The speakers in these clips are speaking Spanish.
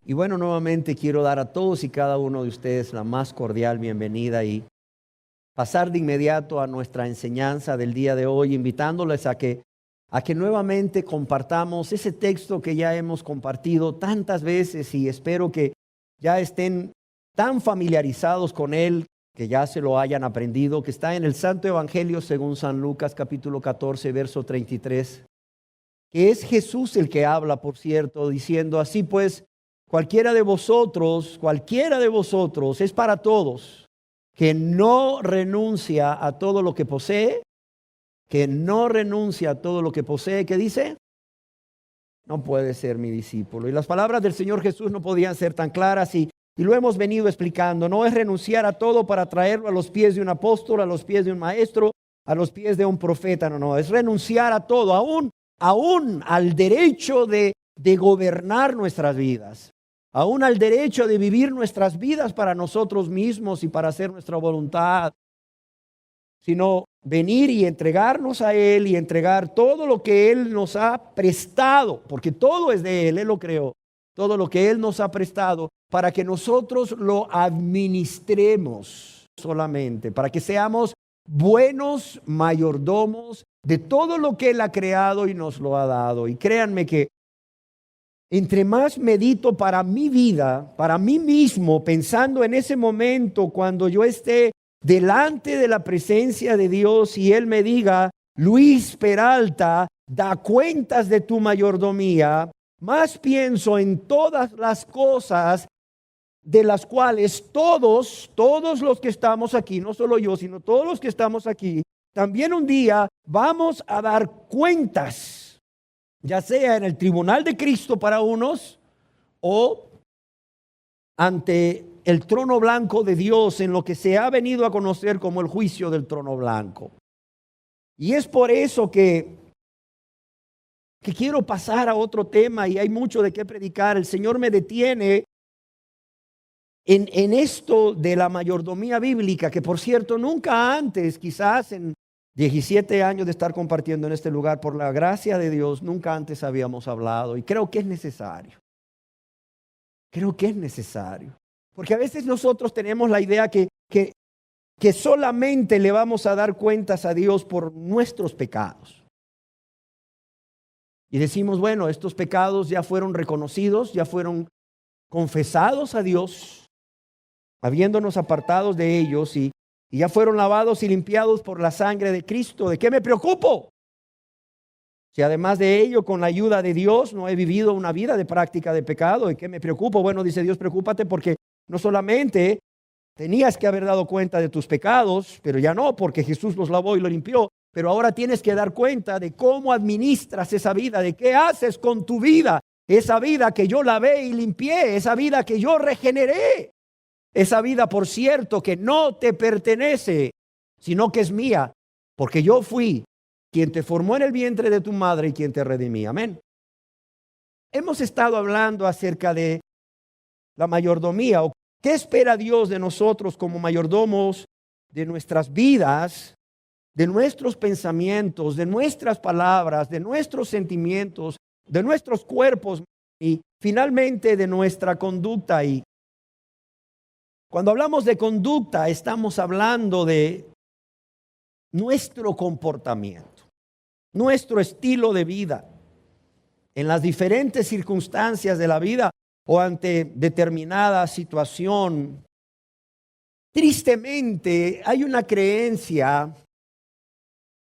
Y bueno, nuevamente quiero dar a todos y cada uno de ustedes la más cordial bienvenida y pasar de inmediato a nuestra enseñanza del día de hoy, invitándoles a que nuevamente compartamos ese texto que ya hemos compartido tantas veces y espero que ya estén tan familiarizados con él, que ya se lo hayan aprendido, que está en el Santo Evangelio según San Lucas capítulo 14, verso 33, que es Jesús el que habla, por cierto, diciendo: así pues, cualquiera de vosotros es para todos, que no renuncia a todo lo que posee, ¿qué dice? No puede ser mi discípulo. Y las palabras del Señor Jesús no podían ser tan claras y lo hemos venido explicando. No es renunciar a todo para traerlo a los pies de un apóstol, a los pies de un maestro, a los pies de un profeta. No, es renunciar a todo, aún al derecho de gobernar nuestras vidas, aún al derecho de vivir nuestras vidas para nosotros mismos y para hacer nuestra voluntad, sino venir y entregarnos a Él y entregar todo lo que Él nos ha prestado, porque todo es de Él lo creó, todo lo que Él nos ha prestado para que nosotros lo administremos solamente, para que seamos buenos mayordomos de todo lo que Él ha creado y nos lo ha dado. Y créanme que entre más medito para mi vida, para mí mismo, pensando en ese momento cuando yo esté delante de la presencia de Dios y Él me diga: Luis Peralta, da cuentas de tu mayordomía, más pienso en todas las cosas de las cuales todos los que estamos aquí, no solo yo, sino todos los que estamos aquí, también un día vamos a dar cuentas, ya sea en el tribunal de Cristo para unos o ante el trono blanco de Dios, en lo que se ha venido a conocer como el juicio del trono blanco. Y es por eso que quiero pasar a otro tema, y hay mucho de qué predicar. El Señor me detiene en esto de la mayordomía bíblica, que por cierto nunca antes, quizás en 17 años de estar compartiendo en este lugar, por la gracia de Dios, nunca antes habíamos hablado, y creo que es necesario. Porque a veces nosotros tenemos la idea que solamente le vamos a dar cuentas a Dios por nuestros pecados. Y decimos: bueno, estos pecados ya fueron reconocidos, ya fueron confesados a Dios, habiéndonos apartados de ellos, y ya fueron lavados y limpiados por la sangre de Cristo. ¿De qué me preocupo? Si además de ello, con la ayuda de Dios, no he vivido una vida de práctica de pecado, ¿de qué me preocupo? Bueno, dice Dios: preocúpate, porque no solamente tenías que haber dado cuenta de tus pecados, pero ya no, porque Jesús los lavó y los limpió, pero ahora tienes que dar cuenta de cómo administras esa vida, de qué haces con tu vida, esa vida que yo lavé y limpié, esa vida que yo regeneré, esa vida, por cierto, que no te pertenece, sino que es mía, porque yo fui quien te formó en el vientre de tu madre y quien te redimí. Amén. Hemos estado hablando acerca de la mayordomía, o qué espera Dios de nosotros como mayordomos de nuestras vidas, de nuestros pensamientos, de nuestras palabras, de nuestros sentimientos, de nuestros cuerpos y finalmente de nuestra conducta. Y cuando hablamos de conducta, estamos hablando de nuestro comportamiento, nuestro estilo de vida en las diferentes circunstancias de la vida o ante determinada situación. Tristemente, hay una creencia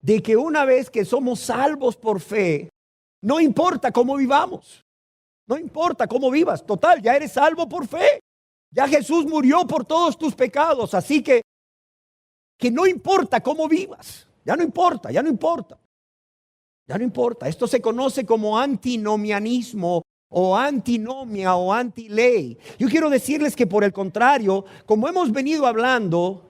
de que una vez que somos salvos por fe, no importa cómo vivamos, no importa cómo vivas, total, ya eres salvo por fe. Ya Jesús murió por todos tus pecados, así que no importa cómo vivas, ya no importa. Esto se conoce como antinomianismo o antinomia o antiley. Yo quiero decirles que por el contrario, como hemos venido hablando,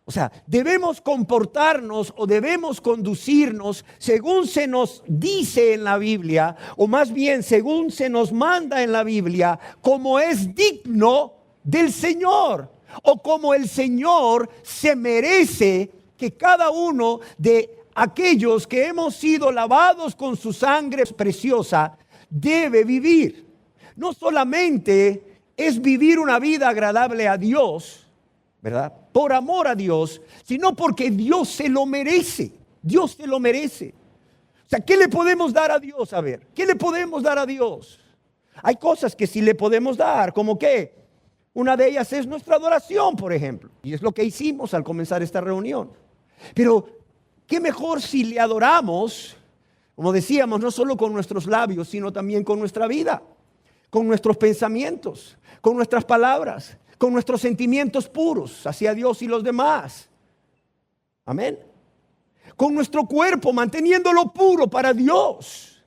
o sea, debemos comportarnos o debemos conducirnos según se nos dice en la Biblia, o más bien según se nos manda en la Biblia, como es digno del Señor, o como el Señor se merece que cada uno de aquellos que hemos sido lavados con su sangre preciosa debe vivir. no solamente es vivir una vida agradable a Dios, ¿verdad? Por amor a Dios, sino porque Dios se lo merece. Dios se lo merece. O sea, ¿qué le podemos dar a Dios? A ver, ¿qué le podemos dar a Dios? Hay cosas que sí le podemos dar, como que una de ellas es nuestra adoración, por ejemplo. Y es lo que hicimos al comenzar esta reunión. Pero, ¿qué mejor si le adoramos, como decíamos, no solo con nuestros labios, sino también con nuestra vida, con nuestros pensamientos, con nuestras palabras, con nuestros sentimientos puros hacia Dios y los demás? Amén. Con nuestro cuerpo, manteniéndolo puro para Dios,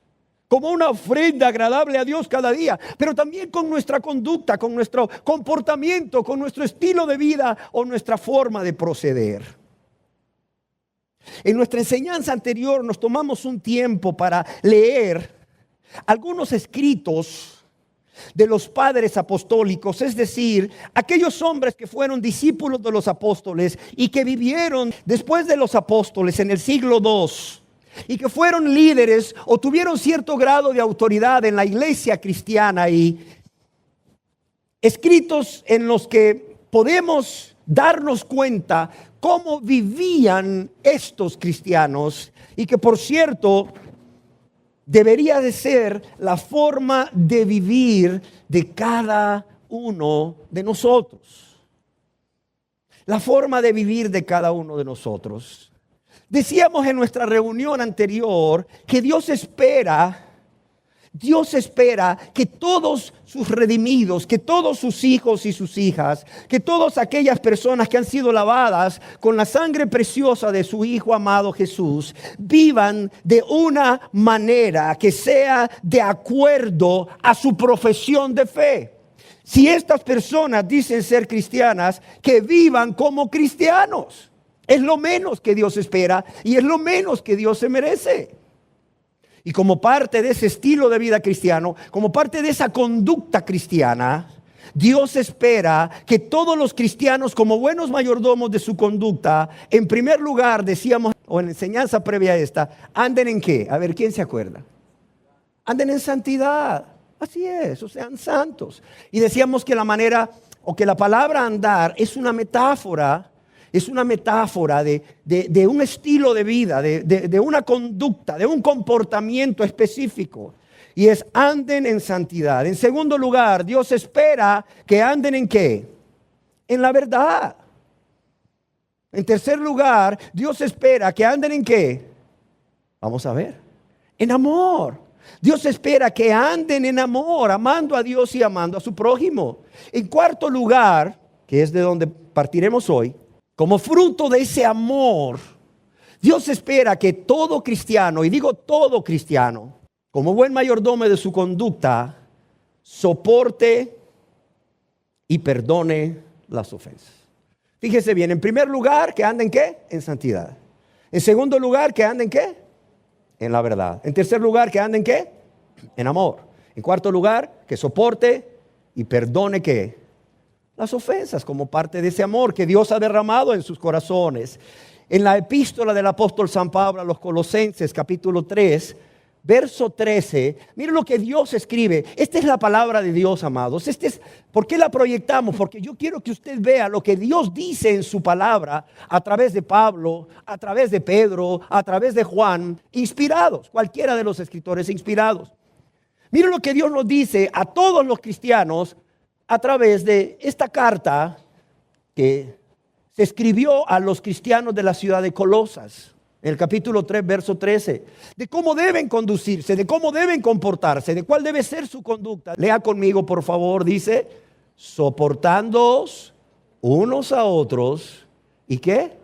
como una ofrenda agradable a Dios cada día, pero también con nuestra conducta, con nuestro comportamiento, con nuestro estilo de vida o nuestra forma de proceder. En nuestra enseñanza anterior nos tomamos un tiempo para leer algunos escritos de los padres apostólicos, es decir, aquellos hombres que fueron discípulos de los apóstoles y que vivieron después de los apóstoles en el siglo II y que fueron líderes o tuvieron cierto grado de autoridad en la iglesia cristiana, y escritos en los que podemos darnos cuenta cómo vivían estos cristianos, y que, por cierto, debería de ser la forma de vivir de cada uno de nosotros. La forma de vivir de cada uno de nosotros. Decíamos en nuestra reunión anterior que Dios espera que todos sus redimidos, que todos sus hijos y sus hijas, que todas aquellas personas que han sido lavadas con la sangre preciosa de su Hijo amado Jesús, vivan de una manera que sea de acuerdo a su profesión de fe. Si estas personas dicen ser cristianas, que vivan como cristianos. Es lo menos que Dios espera y es lo menos que Dios se merece. Y como parte de ese estilo de vida cristiano, como parte de esa conducta cristiana, Dios espera que todos los cristianos, como buenos mayordomos de su conducta, en primer lugar, decíamos, o en enseñanza previa a esta, anden en ¿qué? A ver, ¿quién se acuerda? Anden en santidad. Así es, o sean santos. Y decíamos que la manera, o que la palabra andar es una metáfora. Es una metáfora de un estilo de vida, de una conducta, de un comportamiento específico. Y es anden en santidad. En segundo lugar, Dios espera que anden en ¿qué? En la verdad. En tercer lugar, Dios espera que anden en ¿qué? Vamos a ver. En amor. Dios espera que anden en amor, amando a Dios y amando a su prójimo. En cuarto lugar, que es de donde partiremos hoy, como fruto de ese amor, Dios espera que todo cristiano, y digo todo cristiano, como buen mayordomo de su conducta, soporte y perdone las ofensas. Fíjese bien, en primer lugar, que anden ¿qué? En santidad. En segundo lugar, que anden ¿qué? En la verdad. En tercer lugar, que anden ¿qué? En amor. En cuarto lugar, que soporte y perdone ¿qué? Las ofensas, como parte de ese amor que Dios ha derramado en sus corazones. En la epístola del apóstol San Pablo a los Colosenses, capítulo 3, verso 13, miren lo que Dios escribe. Esta es la palabra de Dios, amados. ¿Por qué la proyectamos? Porque yo quiero que usted vea lo que Dios dice en su palabra a través de Pablo, a través de Pedro, a través de Juan, inspirados, cualquiera de los escritores inspirados. Miren lo que Dios nos dice a todos los cristianos a través de esta carta que se escribió a los cristianos de la ciudad de Colosas, en el capítulo 3, verso 13, de cómo deben conducirse, de cómo deben comportarse, de cuál debe ser su conducta. Lea conmigo, por favor, dice, soportándoos unos a otros, ¿y qué?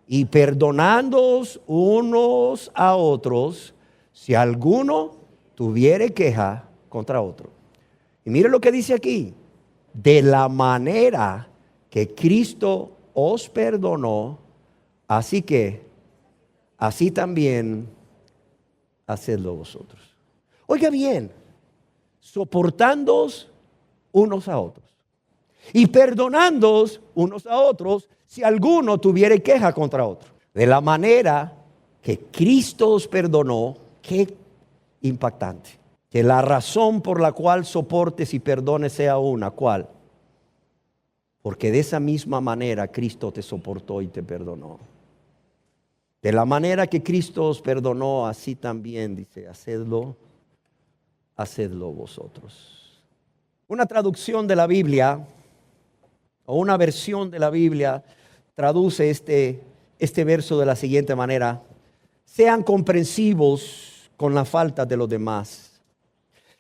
Y perdonándoos unos a otros, si alguno tuviere queja contra otro. Y mire lo que dice aquí. De la manera que Cristo os perdonó, así también hacedlo vosotros. Oiga bien, soportándoos unos a otros y perdonándoos unos a otros si alguno tuviere queja contra otro. De la manera que Cristo os perdonó. Qué impactante. Que la razón por la cual soportes y perdones sea una. ¿Cuál? Porque de esa misma manera Cristo te soportó y te perdonó. De la manera que Cristo os perdonó, así también, dice, hacedlo vosotros. Una traducción de la Biblia, o una versión de la Biblia, traduce este verso de la siguiente manera: sean comprensivos con la falta de los demás.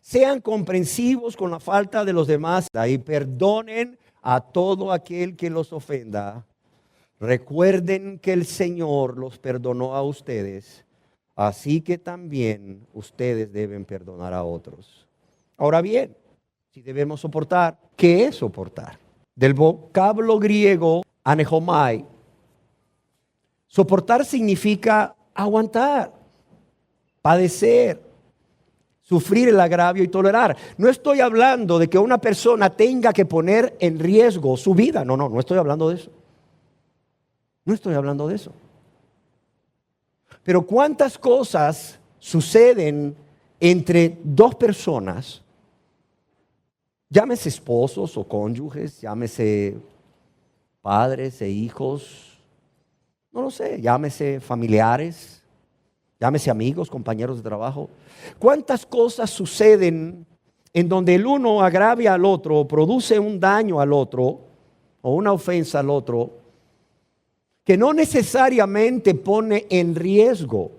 Sean comprensivos con la falta de los demás y perdonen a todo aquel que los ofenda. Recuerden que el Señor los perdonó a ustedes, así que también ustedes deben perdonar a otros. Ahora bien, si debemos soportar, ¿qué es soportar? Del vocablo griego anejomai, soportar significa aguantar, padecer, sufrir el agravio y tolerar. No estoy hablando de que una persona tenga que poner en riesgo su vida. No estoy hablando de eso. No estoy hablando de eso. Pero ¿cuántas cosas suceden entre dos personas? Llámese esposos o cónyuges, llámese padres e hijos, no lo sé, llámese familiares, llámese amigos, compañeros de trabajo. ¿Cuántas cosas suceden en donde el uno agravia al otro, produce un daño al otro o una ofensa al otro, que no necesariamente pone en riesgo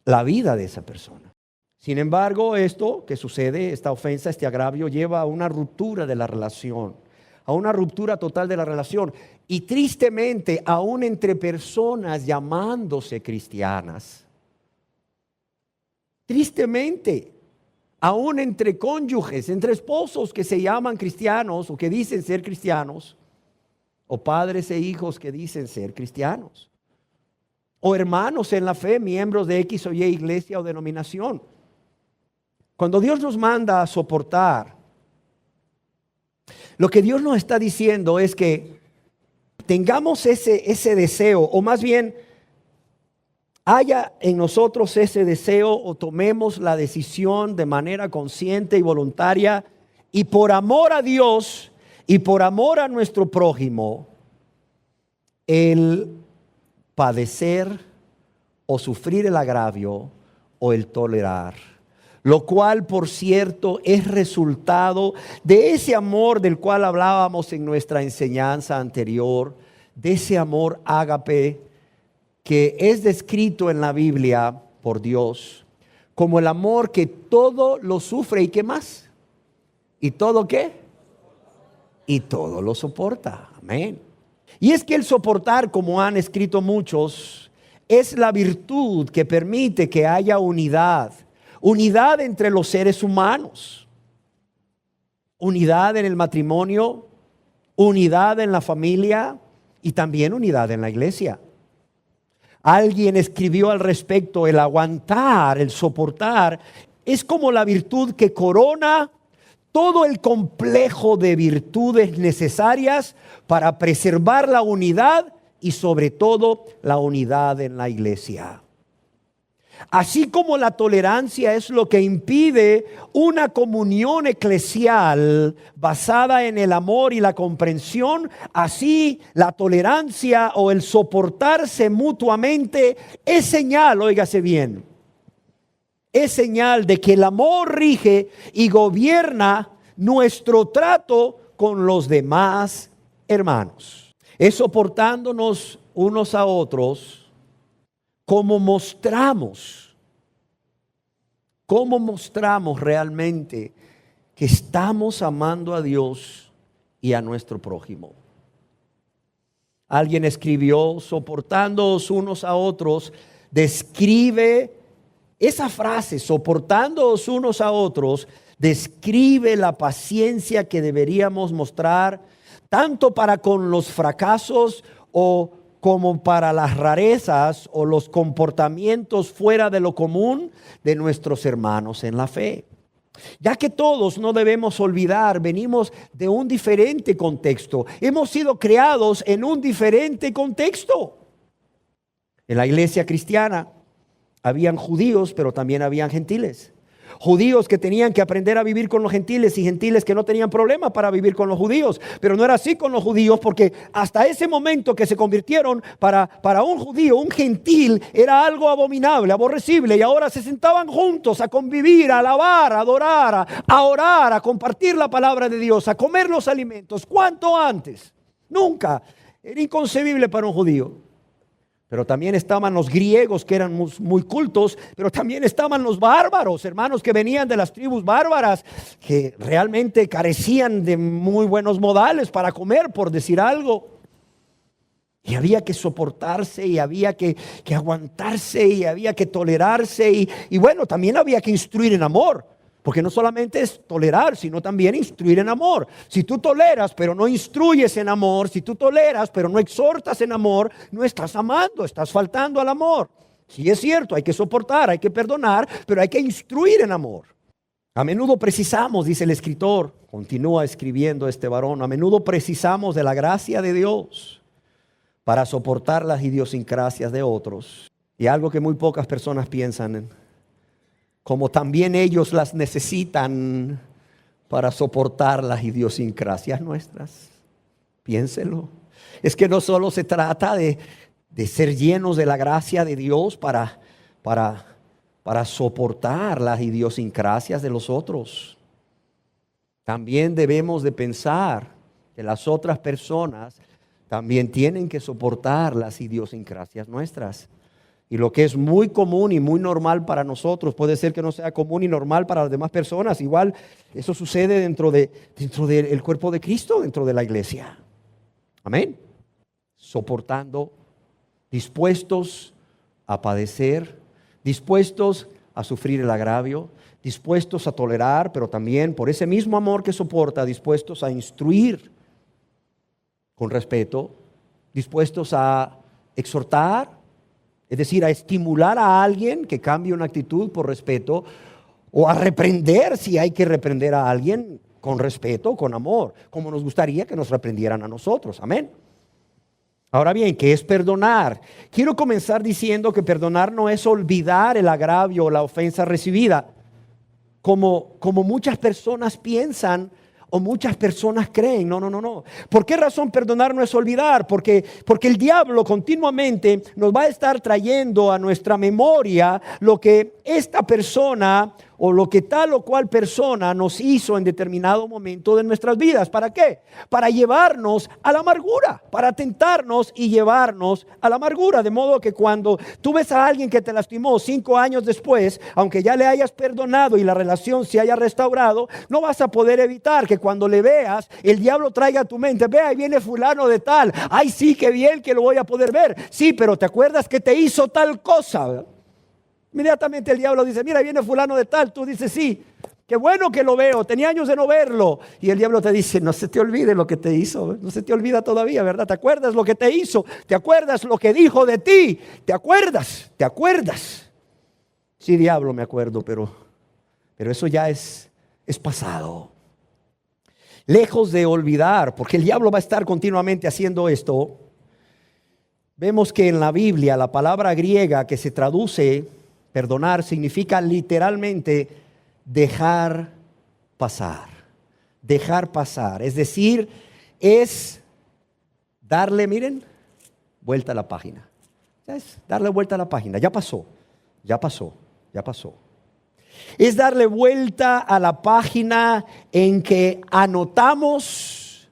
la vida de esa persona? Sin embargo, esto que sucede, esta ofensa, este agravio, lleva a una ruptura de la relación, a una ruptura total de la relación. Y tristemente, aún entre personas llamándose cristianas, tristemente, aún entre cónyuges, entre esposos que se llaman cristianos o que dicen ser cristianos, o padres e hijos que dicen ser cristianos, o hermanos en la fe, miembros de X o Y iglesia o denominación. Cuando Dios nos manda a soportar, lo que Dios nos está diciendo es que tengamos ese deseo, o más bien haya en nosotros ese deseo, o tomemos la decisión de manera consciente y voluntaria, y por amor a Dios y por amor a nuestro prójimo, el padecer o sufrir el agravio o el tolerar. Lo cual, por cierto, es resultado de ese amor del cual hablábamos en nuestra enseñanza anterior, de ese amor ágape que es descrito en la Biblia por Dios como el amor que todo lo sufre. ¿Y qué más? ¿Y todo qué? Y todo lo soporta. Amén. Y es que el soportar, como han escrito muchos, es la virtud que permite que haya unidad. Unidad entre los seres humanos, unidad en el matrimonio, unidad en la familia y también unidad en la iglesia. Alguien escribió al respecto: el aguantar, el soportar, es como la virtud que corona todo el complejo de virtudes necesarias para preservar la unidad y sobre todo la unidad en la iglesia. Así como la tolerancia es lo que impide una comunión eclesial basada en el amor y la comprensión, así la tolerancia o el soportarse mutuamente es señal, óigase bien, es señal de que el amor rige y gobierna nuestro trato con los demás hermanos. Es soportándonos unos a otros cómo mostramos realmente que estamos amando a Dios y a nuestro prójimo. Alguien escribió: soportándoos unos a otros, describe esa frase, soportándoos unos a otros, describe la paciencia que deberíamos mostrar tanto para con los fracasos como para las rarezas o los comportamientos fuera de lo común de nuestros hermanos en la fe. Ya que todos, no debemos olvidar, venimos de un diferente contexto. Hemos sido creados en un diferente contexto. En la iglesia cristiana habían judíos, pero también habían gentiles. judíos que tenían que aprender a vivir con los gentiles y gentiles que no tenían problema para vivir con los judíos. Pero no era así con los judíos, porque hasta ese momento que se convirtieron, para un judío, un gentil, era algo abominable, aborrecible, y ahora se sentaban juntos a convivir, a alabar, a adorar, a orar, a compartir la palabra de Dios, a comer los alimentos. ¿Cuánto antes? Nunca. Era inconcebible para un judío. Pero también estaban los griegos, que eran muy cultos, pero también estaban los bárbaros, hermanos, que venían de las tribus bárbaras, que realmente carecían de muy buenos modales para comer, por decir algo. Y había que soportarse, y había que aguantarse, y había que tolerarse, y bueno, también había que instruir en amor. Porque no solamente es tolerar, sino también instruir en amor. Si tú toleras, pero no instruyes en amor, si tú toleras, pero no exhortas en amor, no estás amando, estás faltando al amor. Sí, es cierto, hay que soportar, hay que perdonar, pero hay que instruir en amor. A menudo precisamos, dice el escritor, continúa escribiendo este varón, a menudo precisamos de la gracia de Dios para soportar las idiosincrasias de otros. Y algo que muy pocas personas piensan, como también ellos las necesitan para soportar las idiosincrasias nuestras. Piénselo. Es que no solo se trata de ser llenos de la gracia de Dios para soportar las idiosincrasias de los otros. También debemos de pensar que las otras personas también tienen que soportar las idiosincrasias nuestras. Y lo que es muy común y muy normal para nosotros puede ser que no sea común y normal para las demás personas. Igual eso sucede dentro del cuerpo de Cristo, dentro de la iglesia. Amén. Soportando, dispuestos a padecer, dispuestos a sufrir el agravio, dispuestos a tolerar, pero también por ese mismo amor que soporta, dispuestos a instruir con respeto, dispuestos a exhortar. Es decir, a estimular a alguien que cambie una actitud por respeto, o a reprender si hay que reprender a alguien con respeto, con amor, como nos gustaría que nos reprendieran a nosotros. Amén. Ahora bien, ¿qué es perdonar? Quiero comenzar diciendo que perdonar no es olvidar el agravio o la ofensa recibida, como muchas personas piensan o muchas personas creen. No. ¿Por qué razón perdonar no es olvidar? Porque el diablo continuamente nos va a estar trayendo a nuestra memoria lo que esta persona o lo que tal o cual persona nos hizo en determinado momento de nuestras vidas. ¿Para qué? Para llevarnos a la amargura, para tentarnos y llevarnos a la amargura. De modo que cuando tú ves a alguien que te lastimó 5 años después, aunque ya le hayas perdonado y la relación se haya restaurado, no vas a poder evitar que cuando le veas, el diablo traiga a tu mente: ve, ahí viene fulano de tal, ay sí, qué bien que lo voy a poder ver. Sí, pero ¿te acuerdas que te hizo tal cosa? ¿Verdad? Inmediatamente el diablo dice: mira, viene fulano de tal. Tú dices: sí, qué bueno que lo veo, tenía años de no verlo. Y el diablo te dice: no se te olvide lo que te hizo, no se te olvida todavía, ¿verdad? ¿Te acuerdas lo que te hizo? ¿Te acuerdas lo que dijo de ti? ¿Te acuerdas? ¿Te acuerdas? Sí, diablo, me acuerdo, pero eso ya es pasado. Lejos de olvidar, porque el diablo va a estar continuamente haciendo esto. Vemos que en la Biblia la palabra griega que se traduce perdonar significa literalmente dejar pasar. Dejar pasar. Es decir, es darle, miren, vuelta a la página. Es darle vuelta a la página. Ya pasó. Es darle vuelta a la página en que anotamos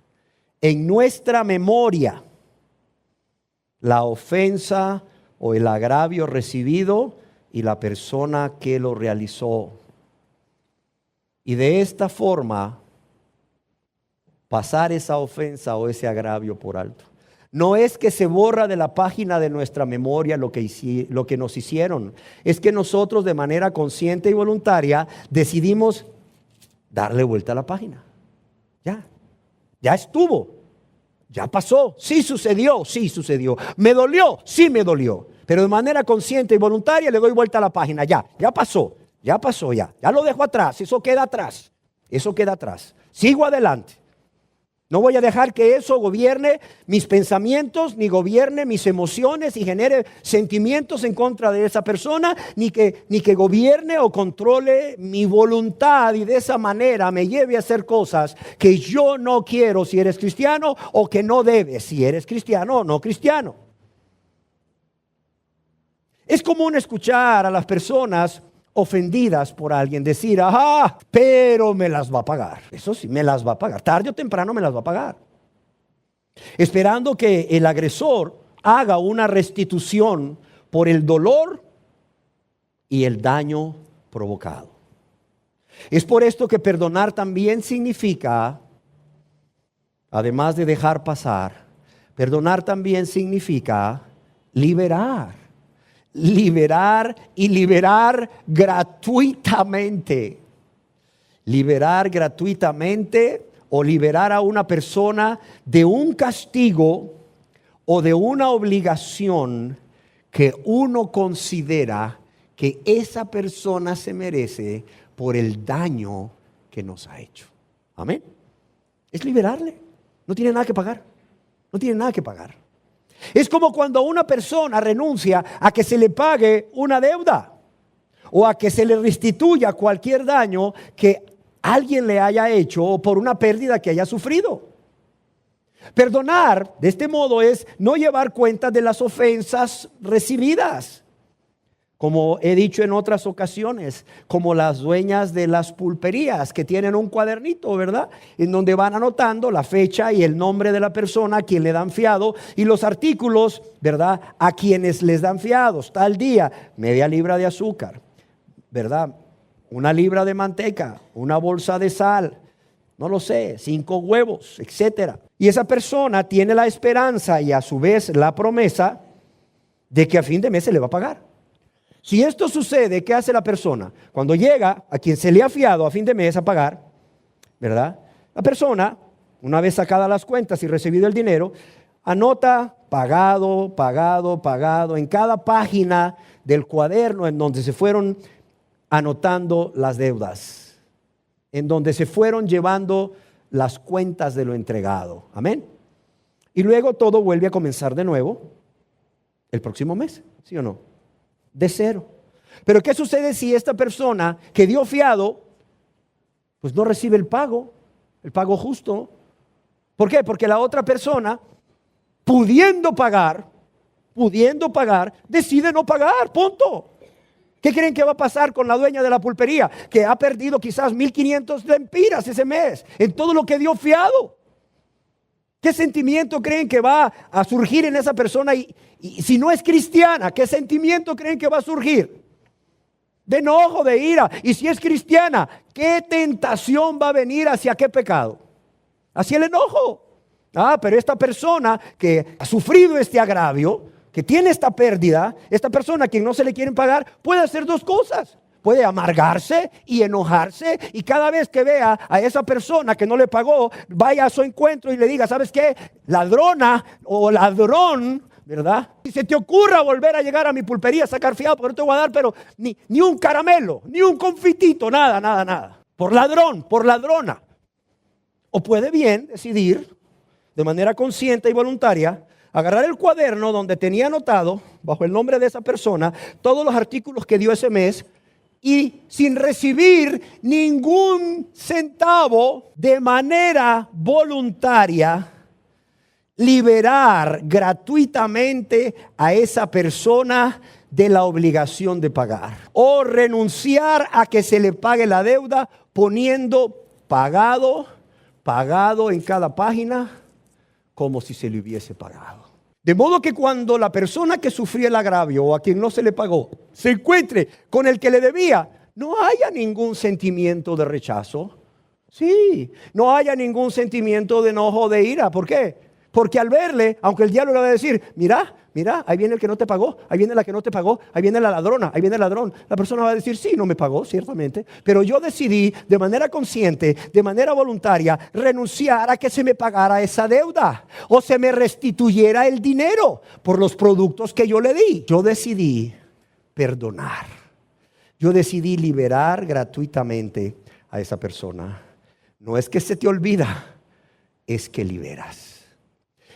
en nuestra memoria la ofensa o el agravio recibido y la persona que lo realizó. Y de esta forma pasar esa ofensa o ese agravio por alto. No es que se borra de la página de nuestra memoria lo que nos hicieron. Es que nosotros de manera consciente y voluntaria decidimos darle vuelta a la página. Ya estuvo. Ya pasó. Sí sucedió. Me dolió. Sí me dolió. Pero de manera consciente y voluntaria le doy vuelta a la página. Ya pasó. Ya lo dejo atrás. Eso queda atrás. Sigo adelante. No voy a dejar que eso gobierne mis pensamientos, ni gobierne mis emociones y genere sentimientos en contra de esa persona, ni que gobierne o controle mi voluntad y de esa manera me lleve a hacer cosas que yo no quiero si eres cristiano o que no debes si eres cristiano o no cristiano. Es común escuchar a las personas ofendidas por alguien decir, ajá, pero me las va a pagar. Eso sí, me las va a pagar. Tarde o temprano me las va a pagar. Esperando que el agresor haga una restitución por el dolor y el daño provocado. Es por esto que perdonar también significa, además de dejar pasar, perdonar también significa liberar. Liberar y liberar gratuitamente. Liberar gratuitamente o liberar a una persona de un castigo o de una obligación que uno considera que esa persona se merece por el daño que nos ha hecho. Amén. Es liberarle. No tiene nada que pagar. No tiene nada que pagar. Es como cuando una persona renuncia a que se le pague una deuda o a que se le restituya cualquier daño que alguien le haya hecho o por una pérdida que haya sufrido. Perdonar de este modo es no llevar cuenta de las ofensas recibidas. Como he dicho en otras ocasiones, como las dueñas de las pulperías que tienen un cuadernito, ¿verdad? En donde van anotando la fecha y el nombre de la persona a quien le dan fiado y los artículos, ¿verdad? A quienes les dan fiados. Tal día, media libra de azúcar, ¿verdad? Una libra de manteca, una bolsa de sal, no lo sé, 5 huevos, etcétera. Y esa persona tiene la esperanza y a su vez la promesa de que a fin de mes se le va a pagar. Si esto sucede, ¿qué hace la persona? Cuando llega a quien se le ha fiado a fin de mes a pagar, ¿verdad? La persona, una vez sacadas las cuentas y recibido el dinero, anota pagado, pagado, pagado en cada página del cuaderno en donde se fueron anotando las deudas, en donde se fueron llevando las cuentas de lo entregado. Amén. Y luego todo vuelve a comenzar de nuevo el próximo mes, ¿sí o no? De cero. Pero ¿qué sucede si esta persona que dio fiado pues no recibe el pago justo? ¿Por qué? Porque la otra persona, pudiendo pagar, decide no pagar, punto. ¿Qué creen que va a pasar con la dueña de la pulpería? Que ha perdido quizás 1,500 lempiras ese mes en todo lo que dio fiado. ¿Qué sentimiento creen que va a surgir en esa persona? Y si no es cristiana, ¿qué sentimiento creen que va a surgir? De enojo, de ira. Y si es cristiana, ¿qué tentación va a venir hacia qué pecado? Hacia el enojo. Pero esta persona que ha sufrido este agravio, que tiene esta pérdida, esta persona a quien no se le quieren pagar, puede hacer 2 cosas. Puede amargarse y enojarse y cada vez que vea a esa persona que no le pagó, vaya a su encuentro y le diga, ¿sabes qué? Ladrona o ladrón, ¿verdad? Si se te ocurra volver a llegar a mi pulpería a sacar fiado, porque no te voy a dar, pero ni un caramelo, ni un confitito, nada. Por ladrón, por ladrona. O puede bien decidir, de manera consciente y voluntaria, agarrar el cuaderno donde tenía anotado, bajo el nombre de esa persona, todos los artículos que dio ese mes, y sin recibir ningún centavo, de manera voluntaria, liberar gratuitamente a esa persona de la obligación de pagar. O renunciar a que se le pague la deuda poniendo pagado en cada página como si se le hubiese pagado. De modo que cuando la persona que sufría el agravio o a quien no se le pagó se encuentre con el que le debía, no haya ningún sentimiento de rechazo. Sí, no haya ningún sentimiento de enojo o de ira. ¿Por qué? Porque al verle, aunque el diablo le va a decir, mira, ahí viene el que no te pagó, ahí viene la que no te pagó, ahí viene la ladrona, ahí viene el ladrón. La persona va a decir, sí, no me pagó, ciertamente, pero yo decidí de manera consciente, de manera voluntaria, renunciar a que se me pagara esa deuda o se me restituyera el dinero por los productos que yo le di. Yo decidí perdonar. Yo decidí liberar gratuitamente a esa persona. No es que se te olvida es que liberas.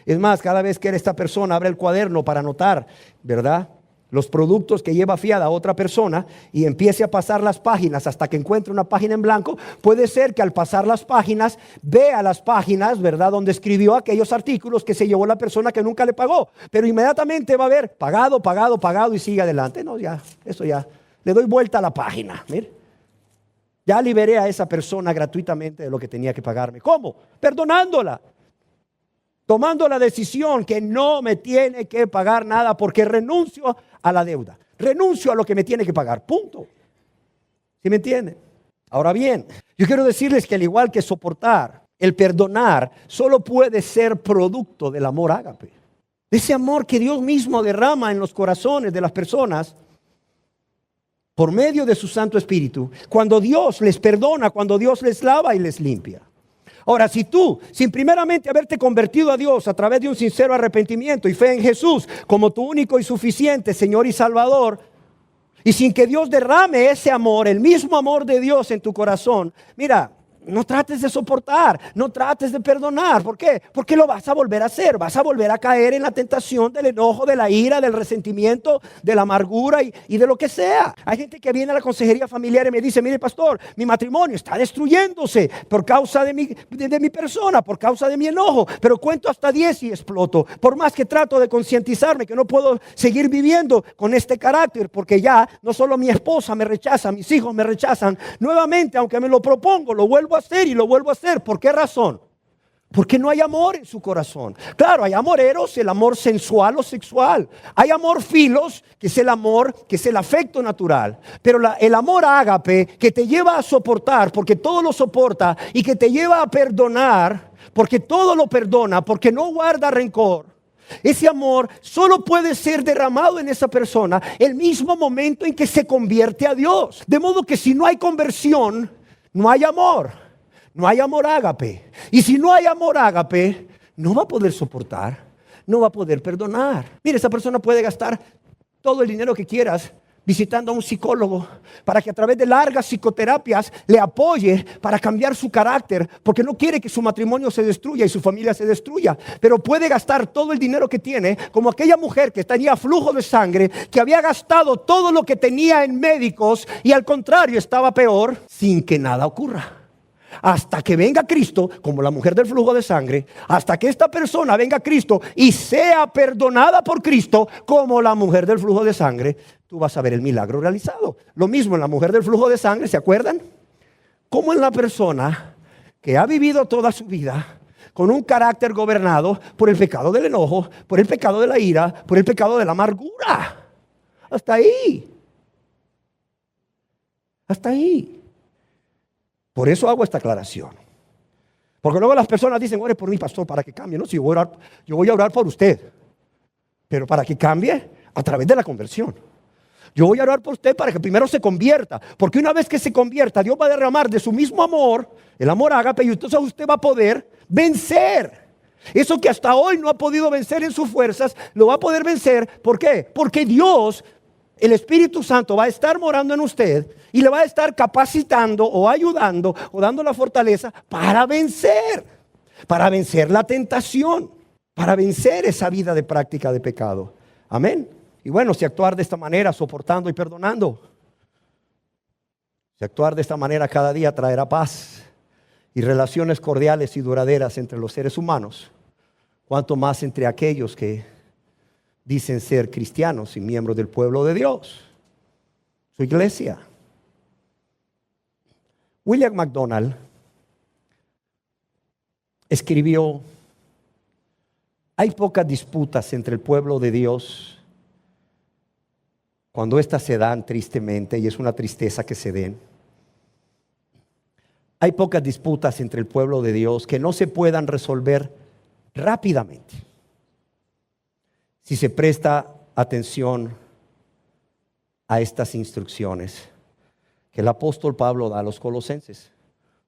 Es más, cada vez que esta persona abre el cuaderno para anotar, ¿verdad?, los productos que lleva fiada a otra persona y empiece a pasar las páginas hasta que encuentre una página en blanco, puede ser que al pasar las páginas vea las páginas, ¿verdad?, donde escribió aquellos artículos que se llevó la persona que nunca le pagó, pero inmediatamente va a ver pagado, pagado, pagado y sigue adelante. No, ya, eso ya, le doy vuelta a la página. Mire, ya liberé a esa persona gratuitamente de lo que tenía que pagarme. ¿Cómo? Perdonándola. Tomando la decisión que no me tiene que pagar nada porque renuncio a la deuda. Renuncio a lo que me tiene que pagar. Punto. ¿Sí me entienden? Ahora bien, yo quiero decirles que al igual que soportar, el perdonar solo puede ser producto del amor ágape. Ese amor que Dios mismo derrama en los corazones de las personas por medio de su Santo Espíritu. Cuando Dios les perdona, cuando Dios les lava y les limpia. Ahora, si tú, sin primeramente haberte convertido a Dios a través de un sincero arrepentimiento y fe en Jesús como tu único y suficiente Señor y Salvador, y sin que Dios derrame ese amor, el mismo amor de Dios en tu corazón, mira, no trates de soportar, no trates de perdonar. ¿Por qué? Porque lo vas a volver a hacer. Vas a volver a caer en la tentación del enojo, de la ira, del resentimiento, de la amargura y de lo que sea. Hay gente que viene a la consejería familiar y me dice: mire, pastor, mi matrimonio está destruyéndose por causa de mi persona, por causa de mi enojo. Pero cuento hasta 10 y exploto. Por más que trato de concientizarme que no puedo seguir viviendo con este carácter, porque ya no solo mi esposa me rechaza, mis hijos me rechazan. Nuevamente, aunque me lo propongo, lo vuelvo a hacer y lo vuelvo a hacer. ¿Por qué razón? Porque no hay amor en su corazón. Claro, hay amor eros, el amor sensual o sexual. Hay amor filos, que es el amor, que es el afecto natural. Pero el amor ágape, que te lleva a soportar, porque todo lo soporta, y que te lleva a perdonar, porque todo lo perdona, porque no guarda rencor. Ese amor solo puede ser derramado en esa persona el mismo momento en que se convierte a Dios. De modo que si no hay conversión, no hay amor. No hay amor ágape. Y si no hay amor ágape, no va a poder soportar, no va a poder perdonar. Mire, esa persona puede gastar todo el dinero que quieras visitando a un psicólogo para que a través de largas psicoterapias le apoye para cambiar su carácter, porque no quiere que su matrimonio se destruya y su familia se destruya. Pero puede gastar todo el dinero que tiene, como aquella mujer que tenía flujo de sangre, que había gastado todo lo que tenía en médicos y al contrario estaba peor, sin que nada ocurra. Hasta que venga Cristo, como la mujer del flujo de sangre, hasta que esta persona venga a Cristo y sea perdonada por Cristo, como la mujer del flujo de sangre, tú vas a ver el milagro realizado. Lo mismo en la mujer del flujo de sangre, ¿se acuerdan? Como en la persona que ha vivido toda su vida con un carácter gobernado por el pecado del enojo, por el pecado de la ira, por el pecado de la amargura. Hasta ahí. Hasta ahí. Por eso hago esta aclaración. Porque luego las personas dicen: ore por mí, pastor, para que cambie. No, si yo voy a orar por usted, pero para que cambie a través de la conversión. Yo voy a orar por usted para que primero se convierta, porque una vez que se convierta, Dios va a derramar de su mismo amor, el amor ágape, y entonces usted va a poder vencer. Eso que hasta hoy no ha podido vencer en sus fuerzas, lo va a poder vencer. ¿Por qué? Porque Dios, el Espíritu Santo, va a estar morando en usted y le va a estar capacitando o ayudando o dando la fortaleza para vencer la tentación, para vencer esa vida de práctica de pecado. Amén. Y bueno, si actuar de esta manera, soportando y perdonando, si actuar de esta manera cada día traerá paz y relaciones cordiales y duraderas entre los seres humanos, cuanto más entre aquellos que dicen ser cristianos y miembros del pueblo de Dios, su iglesia. William MacDonald escribió: hay pocas disputas entre el pueblo de Dios cuando éstas se dan tristemente, y es una tristeza que se den. Hay pocas disputas entre el pueblo de Dios que no se puedan resolver rápidamente si se presta atención a estas instrucciones que el apóstol Pablo da a los colosenses,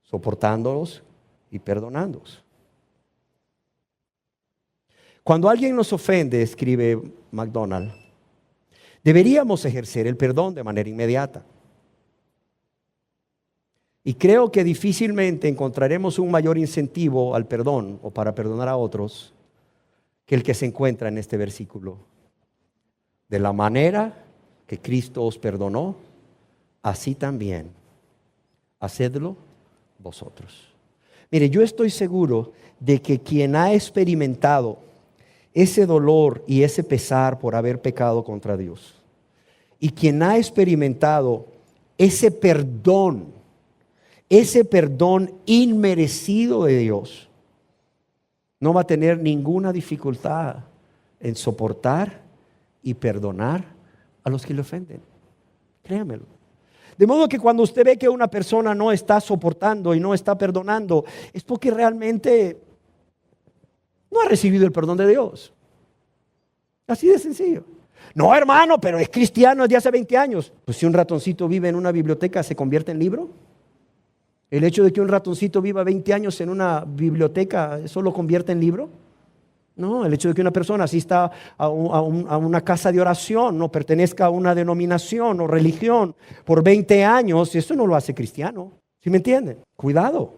soportándolos y perdonándolos. Cuando alguien nos ofende, escribe MacDonald, deberíamos ejercer el perdón de manera inmediata. Y creo que difícilmente encontraremos un mayor incentivo al perdón o para perdonar a otros que el que se encuentra en este versículo. De la manera que Cristo os perdonó, así también hacedlo vosotros. Mire, yo estoy seguro de que quien ha experimentado ese dolor y ese pesar por haber pecado contra Dios, y quien ha experimentado ese perdón inmerecido de Dios, no va a tener ninguna dificultad en soportar y perdonar a los que le ofenden. Créamelo. De modo que cuando usted ve que una persona no está soportando y no está perdonando, es porque realmente no ha recibido el perdón de Dios. Así de sencillo. No, hermano, pero es cristiano desde hace 20 años. Pues si un ratoncito vive en una biblioteca, ¿se convierte en libro? ¿El hecho de que un ratoncito viva 20 años en una biblioteca, eso lo convierte en libro? No, el hecho de que una persona asista a una casa de oración, no pertenezca a una denominación o religión por 20 años, eso no lo hace cristiano. ¿Sí me entienden? Cuidado.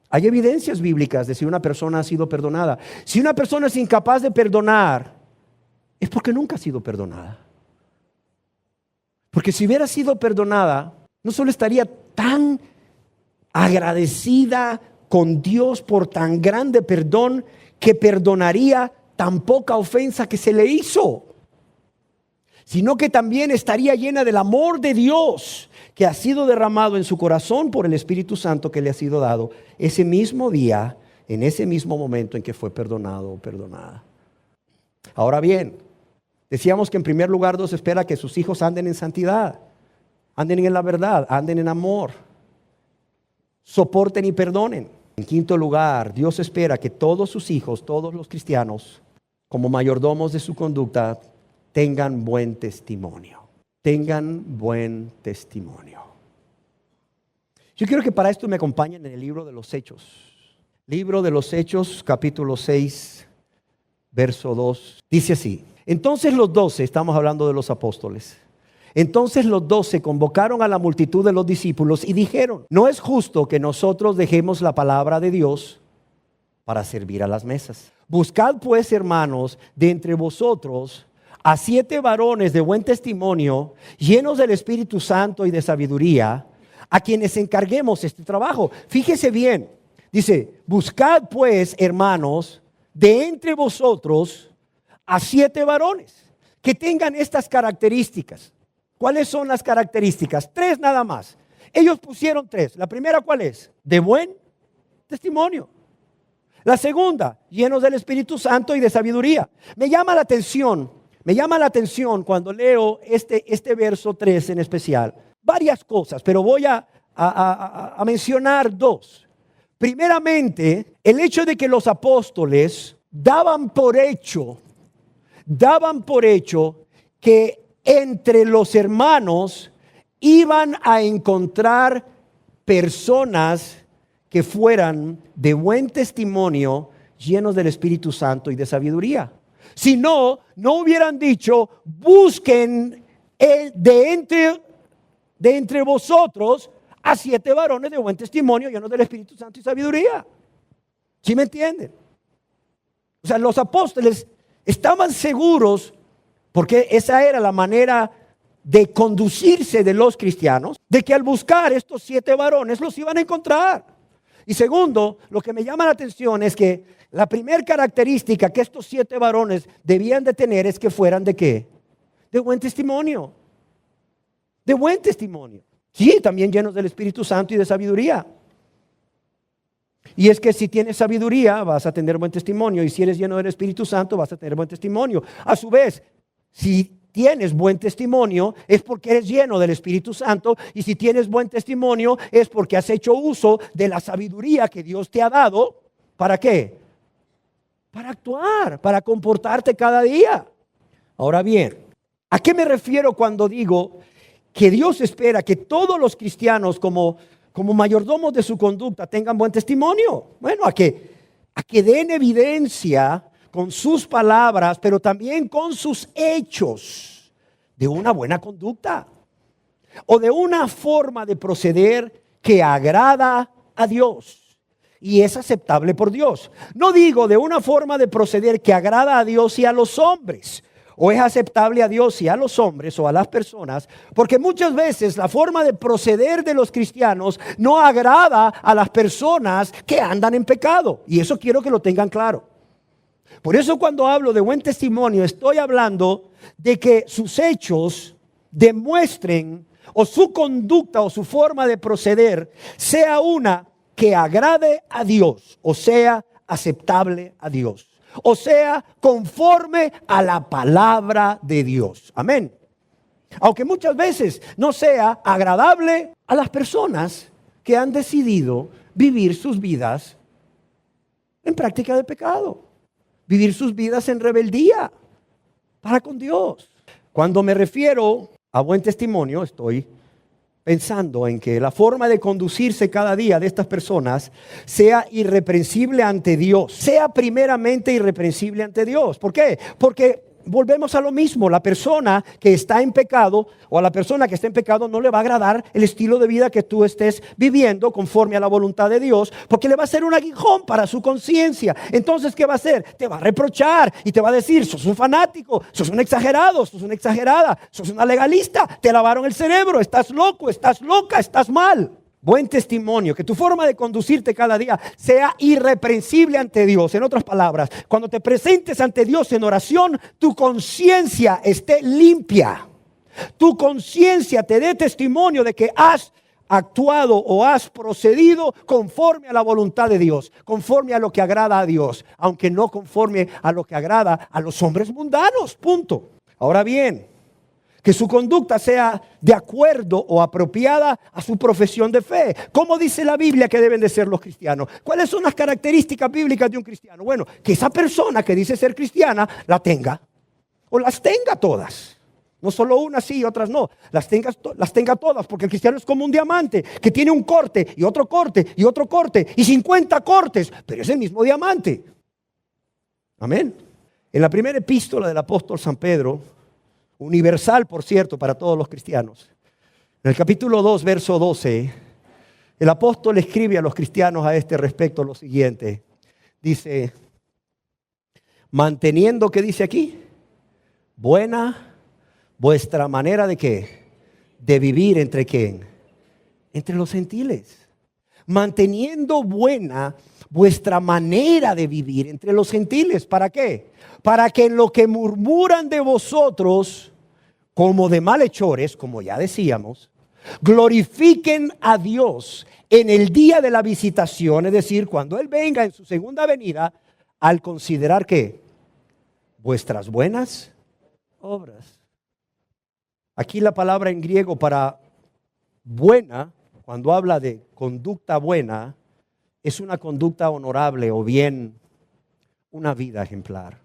Hay evidencias bíblicas de si una persona ha sido perdonada. Si una persona es incapaz de perdonar, es porque nunca ha sido perdonada. Porque si hubiera sido perdonada, no solo estaría tan agradecida con Dios por tan grande perdón, que perdonaría tan poca ofensa que se le hizo, sino que también estaría llena del amor de Dios que ha sido derramado en su corazón por el Espíritu Santo que le ha sido dado ese mismo día, en ese mismo momento en que fue perdonado o perdonada. Ahora bien, decíamos que en primer lugar Dios espera que sus hijos anden en santidad, anden en la verdad, anden en amor, soporten y perdonen. En quinto lugar, Dios espera que todos sus hijos, todos los cristianos, como mayordomos de su conducta, tengan buen testimonio. Tengan buen testimonio. Yo quiero que para esto me acompañen en el libro de los Hechos. Libro de los Hechos, capítulo 6, verso 2. Dice así: entonces los 12, estamos hablando de los apóstoles. Entonces los 12 convocaron a la multitud de los discípulos y dijeron: no es justo que nosotros dejemos la palabra de Dios para servir a las mesas. Buscad pues, hermanos, de entre vosotros a 7 varones de buen testimonio, llenos del Espíritu Santo y de sabiduría, a quienes encarguemos este trabajo. Fíjese bien, dice: buscad pues, hermanos, de entre vosotros a 7 varones que tengan estas características. ¿Cuáles son las características? 3 nada más. Ellos pusieron 3. La primera, ¿cuál es? De buen testimonio. La segunda, llenos del Espíritu Santo y de sabiduría. Me llama la atención cuando leo este verso 3 en especial. Varias cosas, pero voy a mencionar 2. Primeramente, el hecho de que los apóstoles daban por hecho que entre los hermanos iban a encontrar personas que fueran de buen testimonio, llenos del Espíritu Santo y de sabiduría. Si no, no hubieran dicho: busquen de entre vosotros a 7 varones de buen testimonio, llenos del Espíritu Santo y sabiduría. ¿Sí me entienden? O sea, los apóstoles estaban seguros, porque esa era la manera de conducirse de los cristianos, de que al buscar estos 7 varones los iban a encontrar. Y segundo, lo que me llama la atención es que la primera característica que estos 7 varones debían de tener es que fueran ¿de qué? De buen testimonio. De buen testimonio. Sí, también llenos del Espíritu Santo y de sabiduría. Y es que si tienes sabiduría vas a tener buen testimonio, y si eres lleno del Espíritu Santo vas a tener buen testimonio. A su vez, si tienes buen testimonio es porque eres lleno del Espíritu Santo, y si tienes buen testimonio es porque has hecho uso de la sabiduría que Dios te ha dado. ¿Para qué? Para actuar, para comportarte cada día. Ahora bien, ¿a qué me refiero cuando digo que Dios espera que todos los cristianos como mayordomos de su conducta tengan buen testimonio? Bueno, a que den evidencia con sus palabras, pero también con sus hechos de una buena conducta o de una forma de proceder que agrada a Dios y es aceptable por Dios. No digo de una forma de proceder que agrada a Dios y a los hombres, o es aceptable a Dios y a los hombres o a las personas, porque muchas veces la forma de proceder de los cristianos no agrada a las personas que andan en pecado, y eso quiero que lo tengan claro. Por eso cuando hablo de buen testimonio estoy hablando de que sus hechos demuestren o su conducta o su forma de proceder sea una que agrade a Dios o sea aceptable a Dios. O sea, conforme a la palabra de Dios. Amén. Aunque muchas veces no sea agradable a las personas que han decidido vivir sus vidas en práctica de pecado. Vivir sus vidas en rebeldía para con Dios. Cuando me refiero a buen testimonio, estoy pensando en que la forma de conducirse cada día de estas personas sea irreprensible ante Dios, sea primeramente irreprensible ante Dios. ¿Por qué? Porque volvemos a lo mismo, la persona que está en pecado o a la persona que está en pecado no le va a agradar el estilo de vida que tú estés viviendo conforme a la voluntad de Dios, porque le va a ser un aguijón para su conciencia. Entonces, ¿qué va a hacer? Te va a reprochar y te va a decir, sos un fanático, sos un exagerado, sos una exagerada, sos una legalista, te lavaron el cerebro, estás loco, estás loca, estás mal. Buen testimonio, que tu forma de conducirte cada día sea irreprensible ante Dios. En otras palabras, cuando te presentes ante Dios en oración, tu conciencia esté limpia. Tu conciencia te dé testimonio de que has actuado o has procedido conforme a la voluntad de Dios, conforme a lo que agrada a Dios, aunque no conforme a lo que agrada a los hombres mundanos. Punto. Ahora bien, que su conducta sea de acuerdo o apropiada a su profesión de fe. ¿Cómo dice la Biblia que deben de ser los cristianos? ¿Cuáles son las características bíblicas de un cristiano? Bueno, que esa persona que dice ser cristiana la tenga, o las tenga todas. No solo una sí y otras no, las tenga todas, porque el cristiano es como un diamante que tiene un corte y otro corte y otro corte y 50 cortes, pero es el mismo diamante. Amén. En la primera epístola del apóstol San Pedro, universal, por cierto, para todos los cristianos. En el capítulo 2, verso 12, el apóstol escribe a los cristianos a este respecto lo siguiente. Dice, manteniendo, ¿qué dice aquí? Buena vuestra manera de ¿qué? De vivir entre ¿quién? Entre los gentiles. Manteniendo buena vuestra manera de vivir entre los gentiles. ¿Para qué? Para que en lo que murmuran de vosotros, como de malhechores, como ya decíamos, glorifiquen a Dios en el día de la visitación, es decir, cuando Él venga en su segunda venida, al considerar que vuestras buenas obras. Aquí la palabra en griego para buena, cuando habla de conducta buena, es una conducta honorable o bien una vida ejemplar.